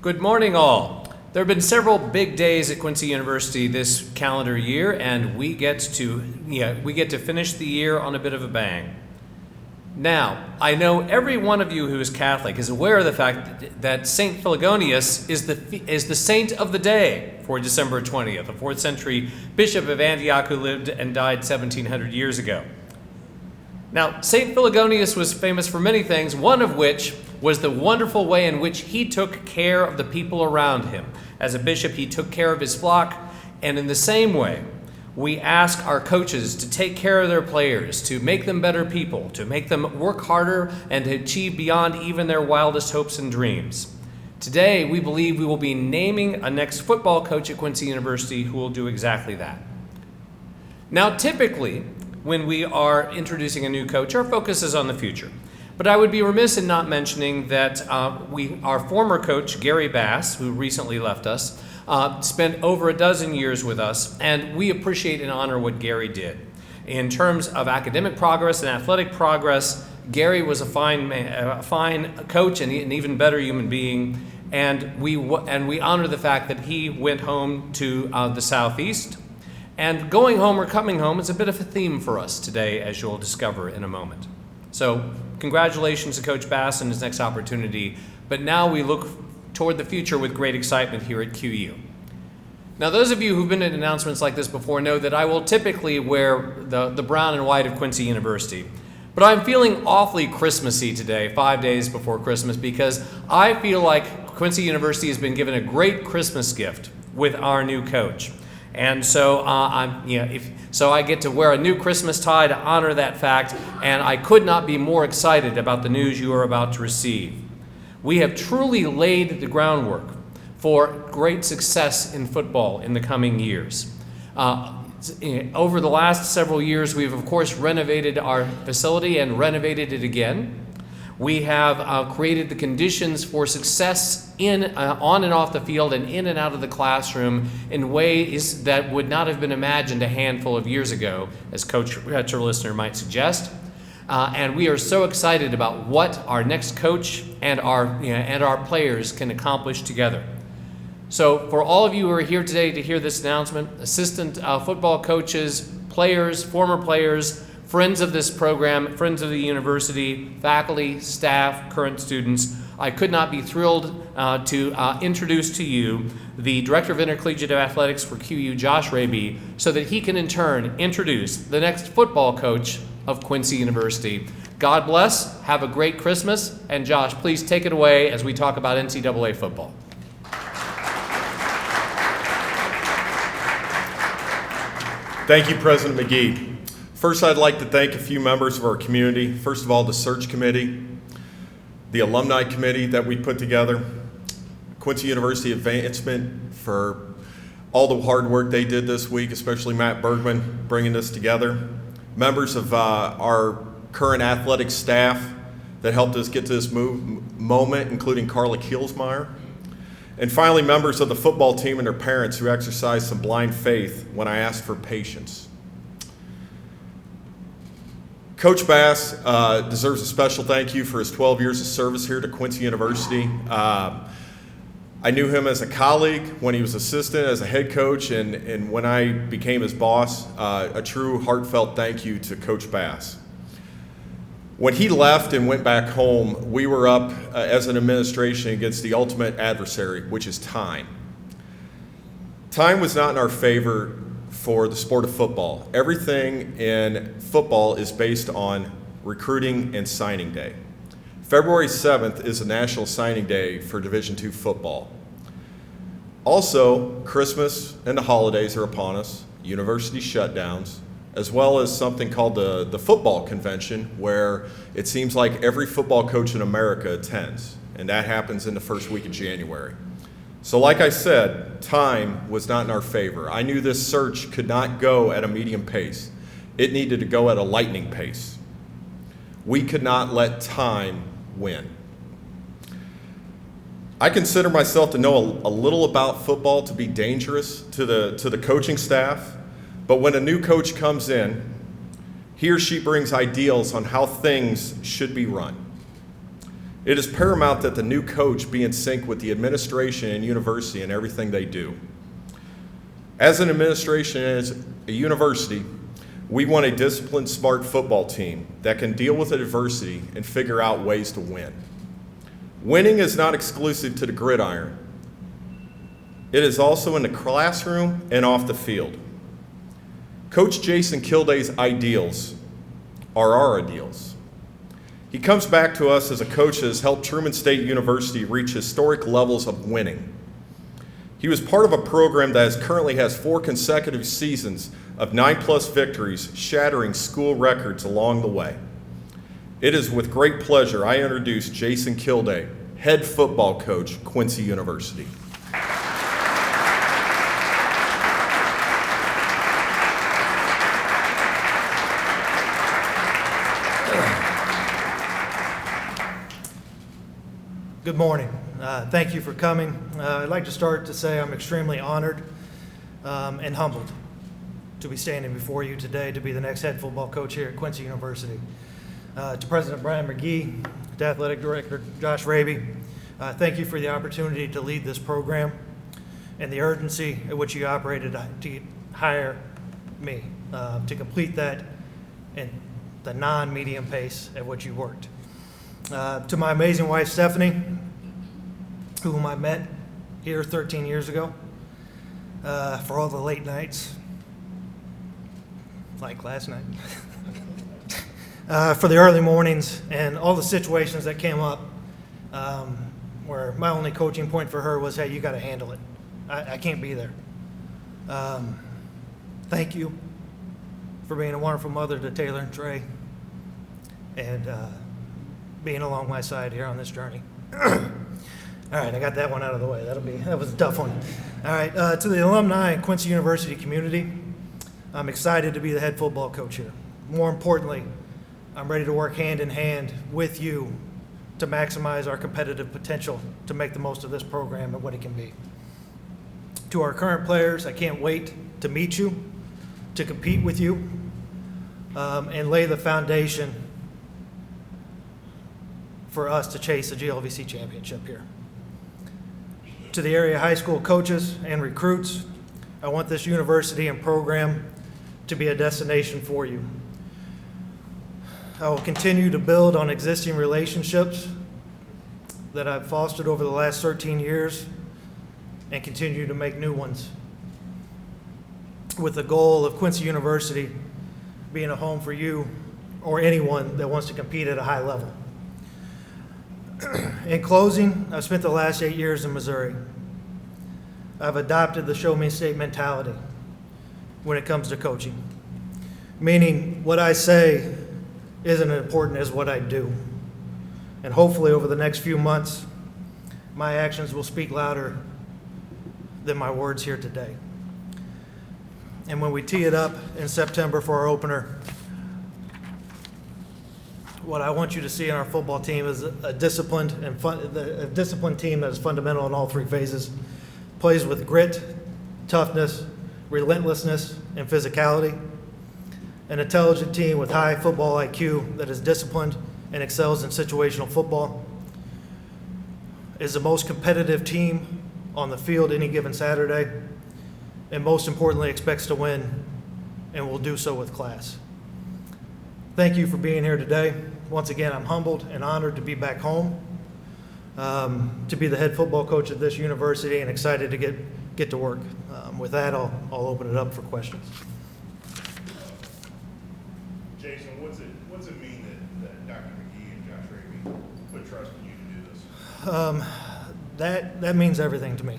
Good morning, all. There have been several big days at Quincy University this calendar year, and we get to finish the year on a bit of a bang. Now, I know every one of you who is Catholic is aware of the fact that Saint Philogonius is the saint of the day for December 20th, a 4th century bishop of Antioch who lived and died 1700 years ago. Now, Saint Philogonius was famous for many things, one of which was the wonderful way in which he took care of the people around him. As a bishop, he took care of his flock, and in the same way, we ask our coaches to take care of their players, to make them better people, to make them work harder, and to achieve beyond even their wildest hopes and dreams. Today, we believe we will be naming a next football coach at Quincy University who will do exactly that. Now, typically, when we are introducing a new coach, our focus is on the future. But I would be remiss in not mentioning that our former coach, Gary Bass, who recently left us, spent over a dozen years with us, and we appreciate and honor what Gary did. In terms of academic progress and athletic progress, Gary was a fine coach and an even better human being, and we honor the fact that he went home to the Southeast. And going home or coming home is a bit of a theme for us today, as you'll discover in a moment. So, congratulations to Coach Bass and his next opportunity, but now we look toward the future with great excitement here at QU. Now, those of you who've been at announcements like this before know that I will typically wear the brown and white of Quincy University. But I'm feeling awfully Christmassy today, 5 days before Christmas, because I feel like Quincy University has been given a great Christmas gift with our new coach. And so I get to wear a new Christmas tie to honor that fact, and I could not be more excited about the news you are about to receive. We have truly laid the groundwork for great success in football in the coming years. Over the last several years, we've of course renovated our facility and renovated it again. We have created the conditions for success on and off the field and in and out of the classroom in ways that would not have been imagined a handful of years ago, as Coach Listener might suggest. And we are so excited about what our next coach and our players can accomplish together. So for all of you who are here today to hear this announcement, assistant football coaches, players, former players, friends of this program, friends of the university, faculty, staff, current students, I could not be thrilled to introduce to you the Director of Intercollegiate Athletics for QU, Josh Raby, so that he can in turn introduce the next football coach of Quincy University. God bless, have a great Christmas, and Josh, please take it away as we talk about NCAA football. Thank you, President McGee. First, I'd like to thank a few members of our community. First of all, the search committee, the alumni committee that we put together, Quincy University Advancement for all the hard work they did this week, especially Matt Bergman bringing this together, members of our current athletic staff that helped us get to this moment, including Carla Kielsmeyer, and finally, members of the football team and their parents who exercised some blind faith when I asked for patience. Coach Bass deserves a special thank you for his 12 years of service here to Quincy University. I knew him as a colleague when he was assistant, as a head coach, and when I became his boss, a true heartfelt thank you to Coach Bass. When he left and went back home, we were up as an administration against the ultimate adversary, which is time. Time was not in our favor for the sport of football. Everything in football is based on recruiting and signing day. February 7th is a national signing day for Division II football. Also, Christmas and the holidays are upon us, university shutdowns, as well as something called the football convention, where it seems like every football coach in America attends, and that happens in the first week of January. So like I said, time was not in our favor. I knew this search could not go at a medium pace. It needed to go at a lightning pace. We could not let time win. I consider myself to know a little about football to be dangerous to the coaching staff, but when a new coach comes in, he or she brings ideals on how things should be run. It is paramount that the new coach be in sync with the administration and university in everything they do. As an administration and as a university, we want a disciplined, smart football team that can deal with adversity and figure out ways to win. Winning is not exclusive to the gridiron. It is also in the classroom and off the field. Coach Jason Kilday's ideals are our ideals. He comes back to us as a coach that has helped Truman State University reach historic levels of winning. He was part of a program that currently has 4 consecutive seasons of 9+ victories, shattering school records along the way. It is with great pleasure I introduce Jason Kilday, head football coach, Quincy University. Good morning. Thank you for coming. I'd like to start to say I'm extremely honored and humbled to be standing before you today to be the next head football coach here at Quincy University. To President Brian McGee, to Athletic Director Josh Raby, thank you for the opportunity to lead this program and the urgency at which you operated to hire me to complete that and the non-medium pace at which you worked. To my amazing wife, Stephanie, whom I met here 13 years ago, for all the late nights, like last night, for the early mornings, and all the situations that came up where my only coaching point for her was, hey, you got to handle it. I can't be there. Thank you for being a wonderful mother to Taylor and Trey, and being along my side here on this journey. All right, I got that one out of the way. That was a tough one. All right, to the alumni and Quincy University community, I'm excited to be the head football coach here. More importantly, I'm ready to work hand in hand with you to maximize our competitive potential to make the most of this program and what it can be. To our current players, I can't wait to meet you, to compete with you, and lay the foundation for us to chase the GLVC championship here. To the area high school coaches and recruits, I want this university and program to be a destination for you. I will continue to build on existing relationships that I've fostered over the last 13 years and continue to make new ones, with the goal of Quincy University being a home for you or anyone that wants to compete at a high level. In closing, I've spent the last 8 years in Missouri. I've adopted the show me state mentality when it comes to coaching, meaning what I say isn't as important as what I do. And hopefully over the next few months, my actions will speak louder than my words here today. And when we tee it up in September for our opener, what I want you to see in our football team is a disciplined team that is fundamental in all 3 phases, plays with grit, toughness, relentlessness, and physicality. An intelligent team with high football IQ that is disciplined and excels in situational football, is the most competitive team on the field any given Saturday, and most importantly expects to win and will do so with class. Thank you for being here today. Once again, I'm humbled and honored to be back home, to be the head football coach at this university, and excited to get to work. With that, I'll open it up for questions. Jason, what's it mean that Dr. McGee and Josh Raby put trust in you to do this? That means everything to me.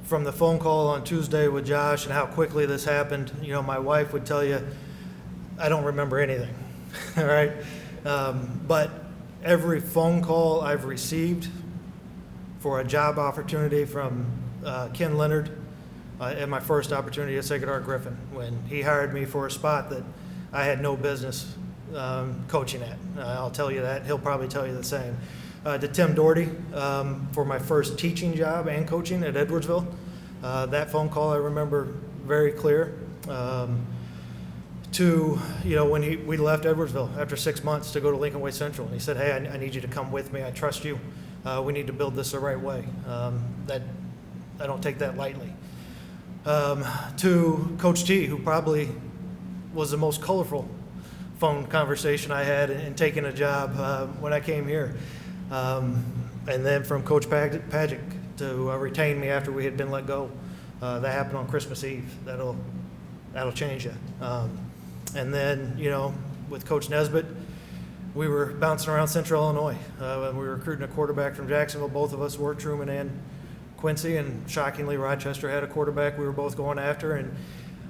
From the phone call on Tuesday with Josh and how quickly this happened, my wife would tell you, I don't remember anything, all right? But every phone call I've received for a job opportunity from Ken Leonard at my first opportunity at Sacred Heart Griffin, when he hired me for a spot that I had no business coaching at. I'll tell you that. He'll probably tell you the same. To Tim Doherty for my first teaching job and coaching at Edwardsville. That phone call I remember very clear. to, when we left Edwardsville after 6 months to go to Lincoln Way Central. And he said, hey, I need you to come with me. I trust you. We need to build this the right way. That I don't take that lightly. To Coach T, who probably was the most colorful phone conversation I had in taking a job when I came here. And then from Coach Pagic to retain me after we had been let go. That happened on Christmas Eve. That'll change you. And then, with Coach Nesbitt, we were bouncing around Central Illinois. We were recruiting a quarterback from Jacksonville. Both of us were, Truman and Quincy, and shockingly, Rochester had a quarterback we were both going after. And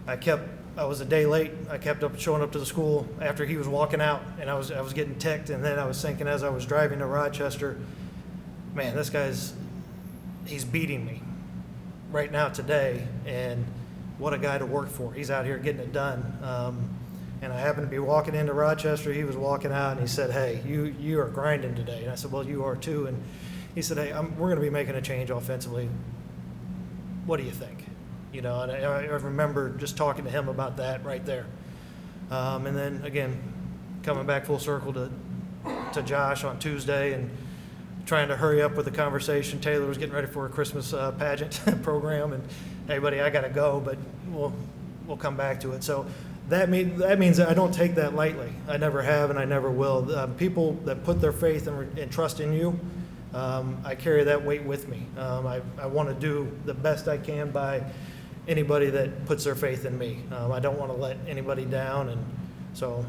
I was a day late. I kept showing up to the school after he was walking out, and I was getting ticked. And then I was thinking as I was driving to Rochester, man, this he's beating me right now today, and what a guy to work for. He's out here getting it done. And I happened to be walking into Rochester. He was walking out, and he said, hey, you are grinding today. And I said, well, you are too. And he said, hey, we're going to be making a change offensively. What do you think? And I remember just talking to him about that right there. And then, again, coming back full circle to Josh on Tuesday and trying to hurry up with the conversation. Taylor was getting ready for a Christmas pageant program, and hey, buddy, I got to go, but we'll come back to it. So that means that I don't take that lightly. I never have, and I never will. People that put their faith and trust in you, I carry that weight with me. I want to do the best I can by anybody that puts their faith in me. I don't want to let anybody down, and so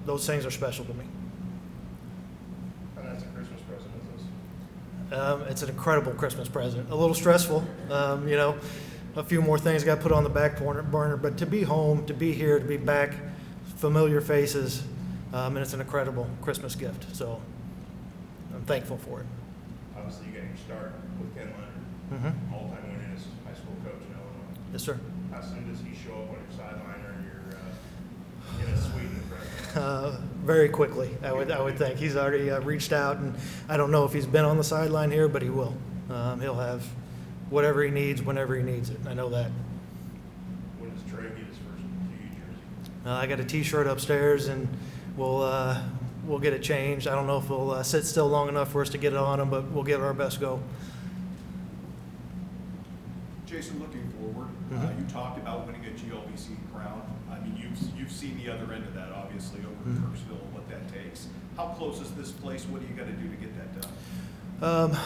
those things are special to me. And that's a Christmas present, is this? It's an incredible Christmas present. A little stressful, a few more things got put on the back burner, but to be home, to be here, to be back, familiar faces, and it's an incredible Christmas gift. So I'm thankful for it. Obviously, you got your start with Ken Leonard, all-time winningest high school coach in Illinois. Yes, sir. How soon does he show up on your sideline or you're in a suite in the present? Very quickly, I would think. He's already reached out, and I don't know if he's been on the sideline here, but he will. He'll have whatever he needs whenever he needs it. I know that. When does Trey get his first TU jersey? I got a T-shirt upstairs, and we'll get it changed. I don't know if we'll sit still long enough for us to get it on him, but we'll give it our best go. Jason, looking forward, you talked about winning a GLVC crown. I mean, you've seen the other end of that, obviously, over in Kirksville and what that takes. How close is this place? What do you got to do to get that done?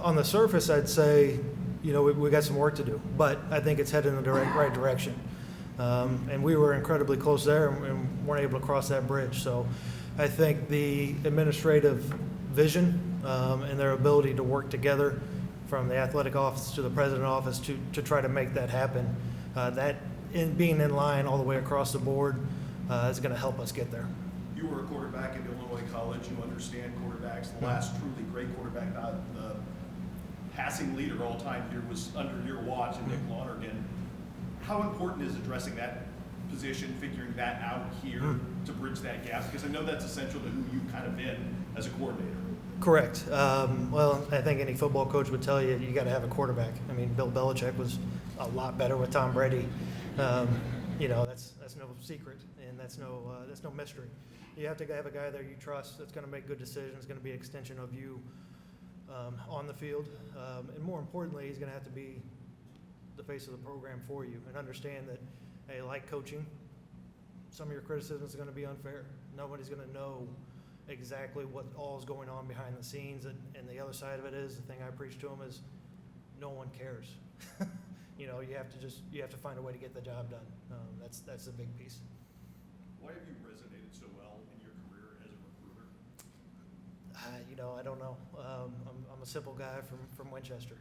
On the surface, I'd say, we got some work to do, but I think it's headed in the right direction. And we were incredibly close there and weren't able to cross that bridge. So I think the administrative vision and their ability to work together from the athletic office to the president office to try to make that happen, that being in line all the way across the board is going to help us get there. You were a quarterback at Illinois College. You understand quarterbacks. The last truly great quarterback, the passing leader all time here was under your watch, and Nick Lonergan. How important is addressing that position, figuring that out here to bridge that gap? Because I know that's essential to who you've kind of been as a coordinator. Correct. Well, I think any football coach would tell you got to have a quarterback. I mean, Bill Belichick was a lot better with Tom Brady. That's no secret, and that's no mystery. You have to have a guy there you trust that's going to make good decisions, going to be an extension of you on the field, and more importantly, he's going to have to be the face of the program for you and understand that, hey, like coaching, some of your criticism is going to be unfair. Nobody's going to know exactly what all is going on behind the scenes, and the other side of it is, the thing I preach to them is, no one cares. You have to find a way to get the job done. That's a big piece. Why have you resonated so well in your career as a recruiter? I don't know. I'm a simple guy from Winchester.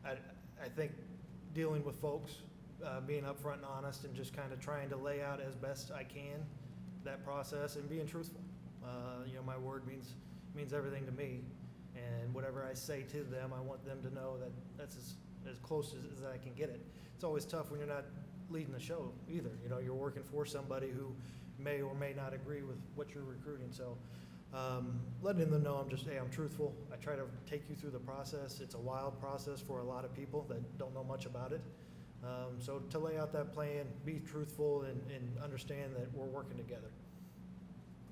I think dealing with folks, being upfront and honest, and just kind of trying to lay out as best I can that process and being truthful. My word means everything to me, and whatever I say to them, I want them to know that that's as close as I can get it. It's always tough when you're not leading the show either. You're working for somebody who may or may not agree with what you're recruiting. So letting them know I'm truthful. I try to take you through the process. It's a wild process for a lot of people that don't know much about it. So to lay out that plan, be truthful, and understand that we're working together.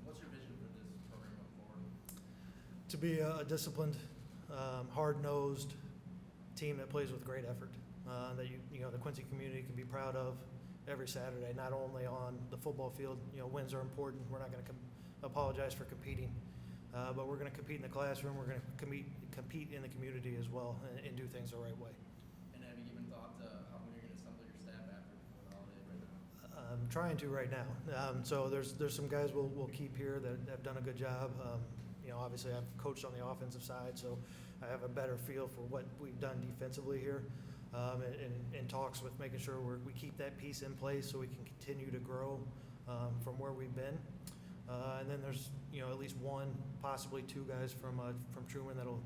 What's your vision for this program going forward? To be a disciplined, hard-nosed team that plays with great effort, that you know the Quincy community can be proud of every Saturday, not only on the football field. You know, wins are important. We're not going to apologize for competing, but we're going to compete in the classroom. We're going to compete in the community as well, and do things the right way. And have you given thought to how when you're going to assemble your staff after before the holiday right now? I'm trying to right now. So there's some guys we'll keep here that have done a good job. You know, obviously I've coached on the offensive side, so I have a better feel for what we've done defensively here, and talks with making sure we keep that piece in place so we can continue to grow from where we've been. And then there's at least one, possibly two guys from Truman that'll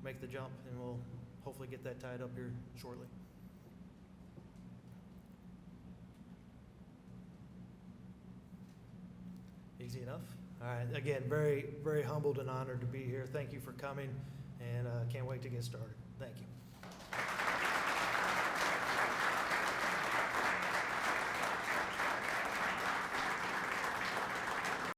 make the jump, and we'll hopefully get that tied up here shortly. Easy enough? All right. Again, very, very humbled and honored to be here. Thank you for coming, and can't wait to get started. Thank you.